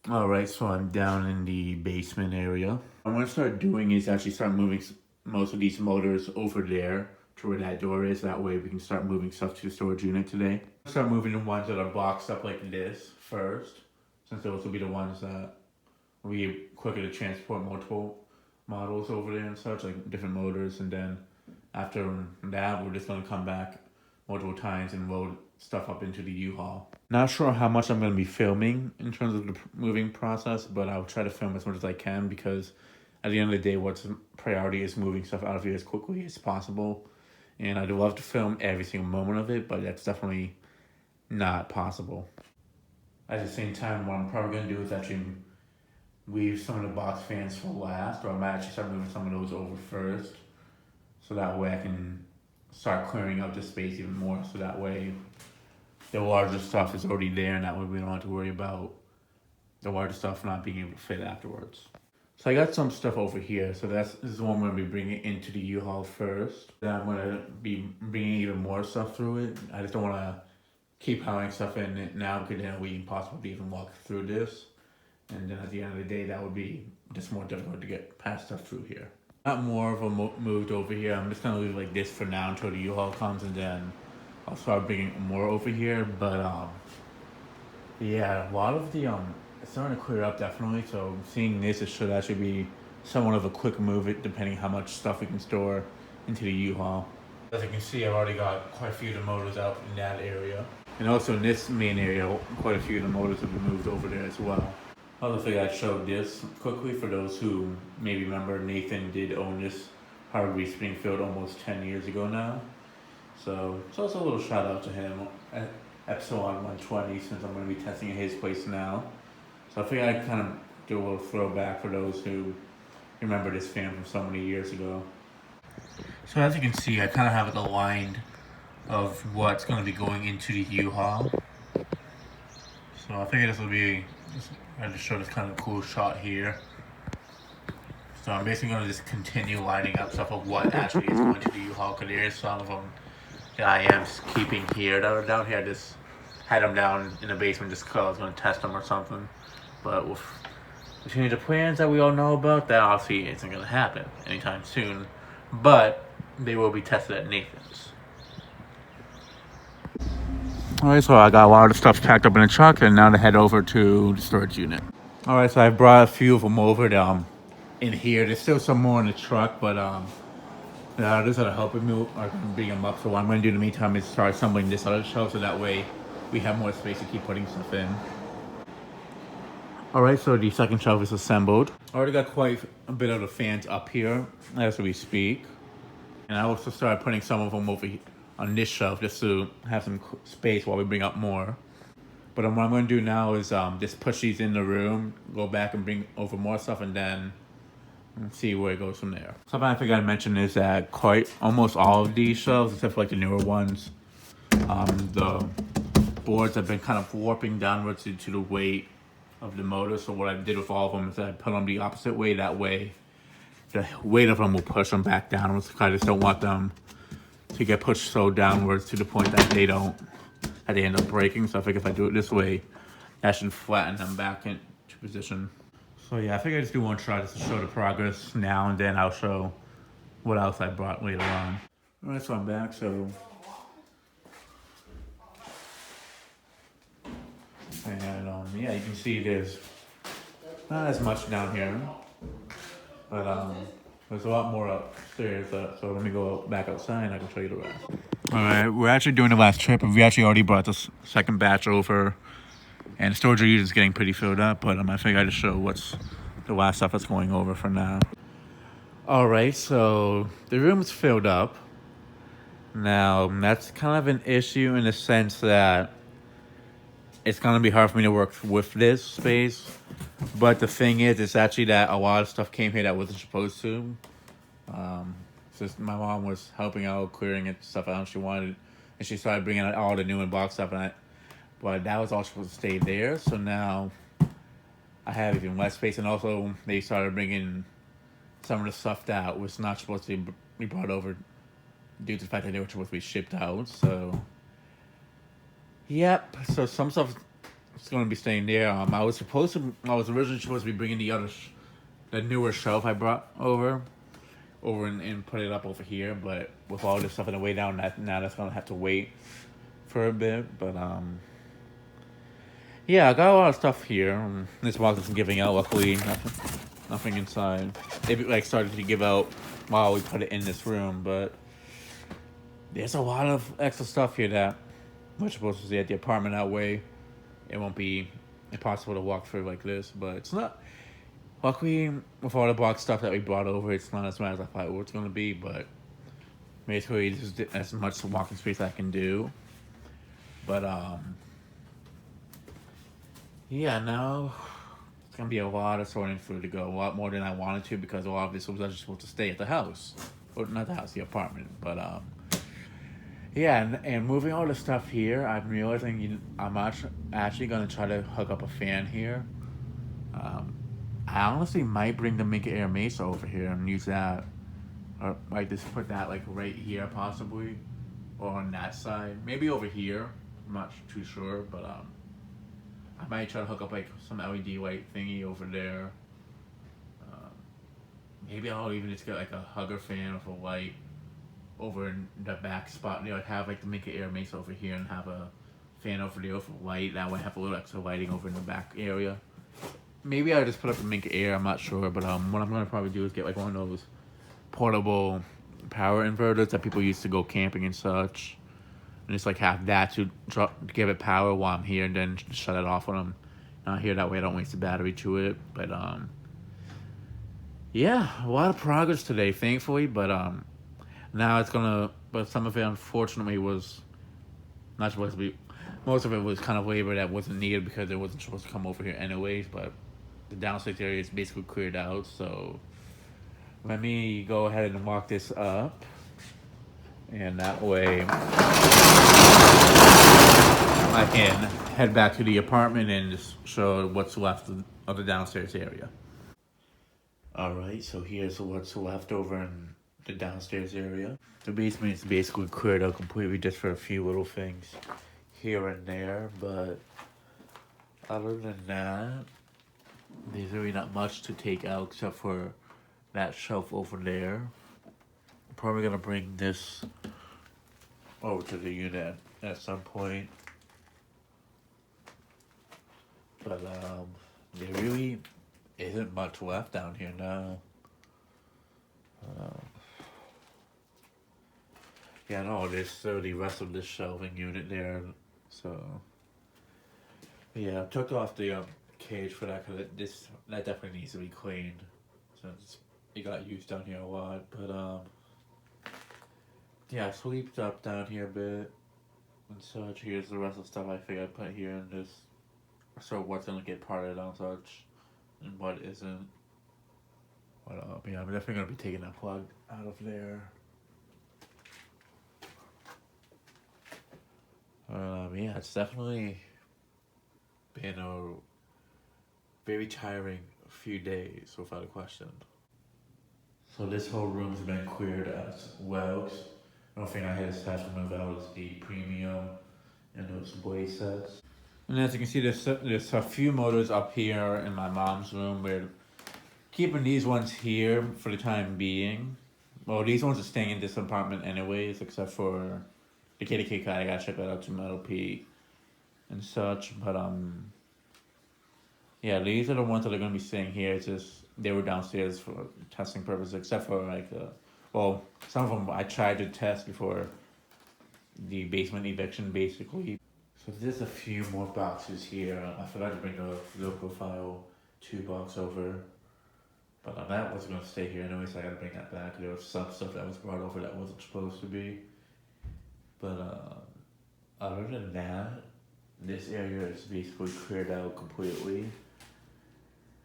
All right, so I'm down in the basement area. What I'm gonna start doing is actually start moving most of these motors over there to where that door is. That way we can start moving stuff to the storage unit today. Start moving the ones that are boxed up like this first, since those will be the ones that will be quicker to transport multiple models over there and such, like different motors. And then after that, we're just gonna come back multiple times and load stuff up into the U-Haul. Not sure how much I'm going to be filming in terms of the moving process, but I'll try to film as much as I can because at the end of the day, what's priority is moving stuff out of here as quickly as possible. And I'd love to film every single moment of it, but that's definitely not possible. At the same time, what I'm probably going to do is actually leave some of the box fans for last, or I might actually start moving some of those over first, so that way I can start clearing out the space even more, so that way the larger stuff is already there, and that way we don't have to worry about the larger stuff not being able to fit afterwards. So I got some stuff over here. So this is the one we're gonna be bringing into the U-Haul first. Then I'm gonna be bringing even more stuff through it. I just don't want to keep piling stuff in it now because then it would be impossible to even walk through this. And then at the end of the day, that would be just more difficult to get past stuff through here. Not more of a moved over here. I'm just gonna leave like this for now until the U-Haul comes, and then I'll start bringing more over here. But yeah, a lot of the it's starting to clear up definitely. So seeing this, it should actually be somewhat of a quick move. It depending how much stuff we can store into the U-Haul. As you can see, I've already got quite a few of the motors out in that area, and also in this main area, quite a few of the motors have been moved over there as well. Other thing I showed this quickly for those who maybe remember, Nathan did own this Harvey Springfield almost 10 years ago now. So it's also a little shout out to him at episode 120 since I'm going to be testing at his place now. So I figured I'd kind of do a little throwback for those who remember this fan from so many years ago. So as you can see, I kind of have it aligned of what's going to be going into the U-Haul. So I figured this will be, I just showed this kind of cool shot here. So I'm basically going to just continue lining up stuff of what actually is going to the U-Haul, because there is some of them that I am keeping here that are down here. I just had them down in the basement just because I was going to test them or something. But with the change of plans that we all know about, that obviously isn't going to happen anytime soon. But they will be tested at Nathan's. Alright, so I got a lot of stuff packed up in the truck, and now to head over to the storage unit. Alright, so I brought a few of them over to, in here. There's still some more in the truck, but the others that are helping me are bring them up. So what I'm going to do in the meantime is start assembling this other shelf, so that way we have more space to keep putting stuff in. Alright, so the second shelf is assembled. I already got quite a bit of the fans up here as we speak. And I also started putting some of them over here on this shelf just to have some space while we bring up more. But what I'm going to do now is just push these in the room, go back and bring over more stuff, and then see where it goes from there. Something I forgot to mention is that quite almost all of these shelves, except for like the newer ones, the boards have been kind of warping downwards due to the weight of the motor. So what I did with all of them is I put them the opposite way. That way, the weight of them will push them back downwards. I just don't want them to get pushed so downwards to the point that they end up breaking. So I think if I do it this way, that should flatten them back into position. So yeah, I think I just do one try just to show the progress now, and then I'll show what else I brought later on. Alright, so I'm back. So and yeah, you can see there's not as much down here, but there's a lot more upstairs. So let me go back outside and I can show you the rest. Alright, we're actually doing the last trip, and we actually already brought the second batch over, and the storage unit is getting pretty filled up. But I figured I'd just show what's the last stuff that's going over for now. Alright, so the room's filled up. Now, that's kind of an issue in the sense that it's going to be hard for me to work with this space. But the thing is, it's actually that a lot of stuff came here that wasn't supposed to. So my mom was helping out, clearing it, stuff out she wanted. And she started bringing out all the new and box stuff. But that was all supposed to stay there. So now I have even less space. And also, they started bringing some of the stuff that was not supposed to be brought over due to the fact that they were supposed to be shipped out. So, yep. So some stuff it's gonna be staying there. I was originally supposed to be bringing the newer shelf I brought over and put it up over here, but with all this stuff in the way down, now that's gonna have to wait for a bit. But yeah, I got a lot of stuff here. This box isn't giving out. Luckily, nothing inside. It like started to give out while we put it in this room, but there's a lot of extra stuff here that we're supposed to see at the apartment. That way, it won't be impossible to walk through like this. But it's not. Luckily, with all the box stuff that we brought over, it's not as bad as I thought it was going to be, but basically, this is as much walking space I can do. But, yeah, now it's going to be a lot of sorting through to go, a lot more than I wanted to, because a lot of this was actually supposed to stay at the house. Or not the house, the apartment. But, yeah, and moving all the stuff here, I'm realizing I'm actually going to try to hook up a fan here. I honestly might bring the Minka Air Mesa over here and use that. Or like just put that like right here possibly. Or on that side. Maybe over here. I'm not too sure, but I might try to hook up like some LED light thingy over there. Maybe I'll even just get like a hugger fan with a light over in the back spot. You know, have like the Minka Air Mesa over here and have a fan over there with a light. That way I have a little extra lighting over in the back area. Maybe I'll just put up a Minka Air, I'm not sure, but what I'm gonna probably do is get like one of those portable power inverters that people used to go camping and such, and just like have that to give it power while I'm here, and then shut it off when I'm not here. That way I don't waste the battery to it. But yeah, a lot of progress today, thankfully. But now but some of it unfortunately was not supposed to be. Most of it was kind of labor that wasn't needed because it wasn't supposed to come over here anyways, but the downstairs area is basically cleared out, so let me go ahead and walk this up, and that way I can head back to the apartment and just show what's left of the downstairs area. Alright, so here's what's left over in the downstairs area. The basement is basically cleared out completely just for a few little things here and there, but other than that, there's really not much to take out except for that shelf over there. I'm probably gonna bring this over to the unit at some point. But there really isn't much left down here now. Yeah, no, there's still the rest of this shelving unit there. So yeah, I took off the cage for that because that definitely needs to be cleaned since it got used down here a lot. But yeah, I sweeped up down here a bit and such. Here's the rest of the stuff I think I put here in this. So what's gonna get parted and such, and what isn't. But yeah, I'm definitely gonna be taking that plug out of there. Yeah, it's definitely been a very tiring few days, without a question. So this whole room's been cleared as well. The only thing I had to move out is the premium and those blaze sets. And as you can see, there's a few motors up here in my mom's room. We're keeping these ones here for the time being. Well, these ones are staying in this apartment anyways, except for the KDK cat. I gotta check that out to Metal P and such. But yeah, these are the ones that are gonna be staying here. It's just they were downstairs for testing purposes, except for like well, some of them I tried to test before the basement eviction, basically. So there's a few more boxes here. I forgot to bring the low profile 2 box over. But that wasn't going to stay here anyway, so I got to bring that back. There was some stuff that was brought over that wasn't supposed to be. But other than that, this area is basically cleared out completely. In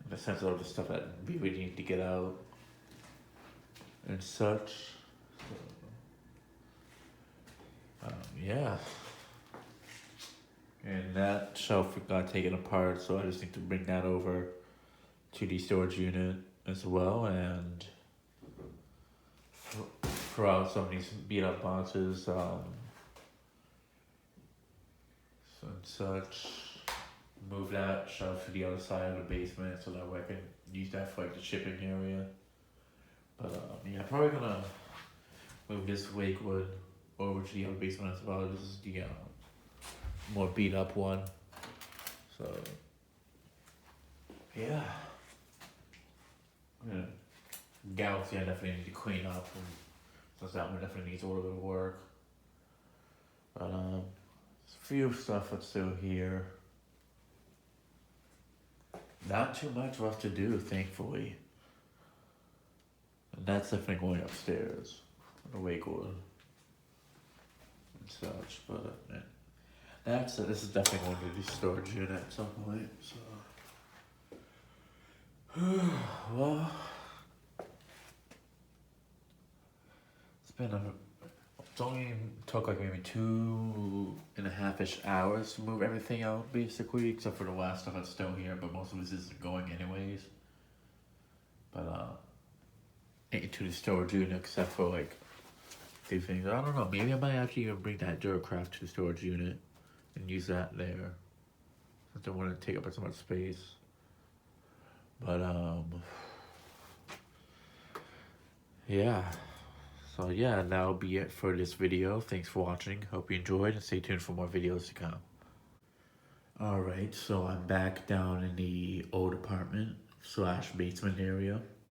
the sense of all the stuff that we really need to get out and such. So, yeah. And that shelf got taken apart, so I just need to bring that over to the storage unit as well, and throw out some of these beat up boxes and such. move that shelf to the other side of the basement so that way I can use that for like the shipping area. But yeah, probably gonna move this wake wood over to the other basement as well. This is the more beat up one. So yeah. Yeah. Galaxy I definitely need to clean up, and since that one definitely needs a little bit of work. But there's a few stuff that's still here. Not too much left to do, thankfully. And that's definitely going upstairs. The Wakewood and such, but that's it. This is definitely going to the storage unit at some point, so. Well, it's only took like maybe 2.5-ish hours to move everything out, basically, except for the last stuff that's still here, but most of this isn't going anyways. But, into the storage unit, except for like a few things. I don't know, maybe I might actually even bring that Duracraft to the storage unit and use that there, since I don't want to take up so much space. But, yeah. So yeah, that'll be it for this video. Thanks for watching. Hope you enjoyed, and stay tuned for more videos to come. Alright, so I'm back down in the old apartment / basement area.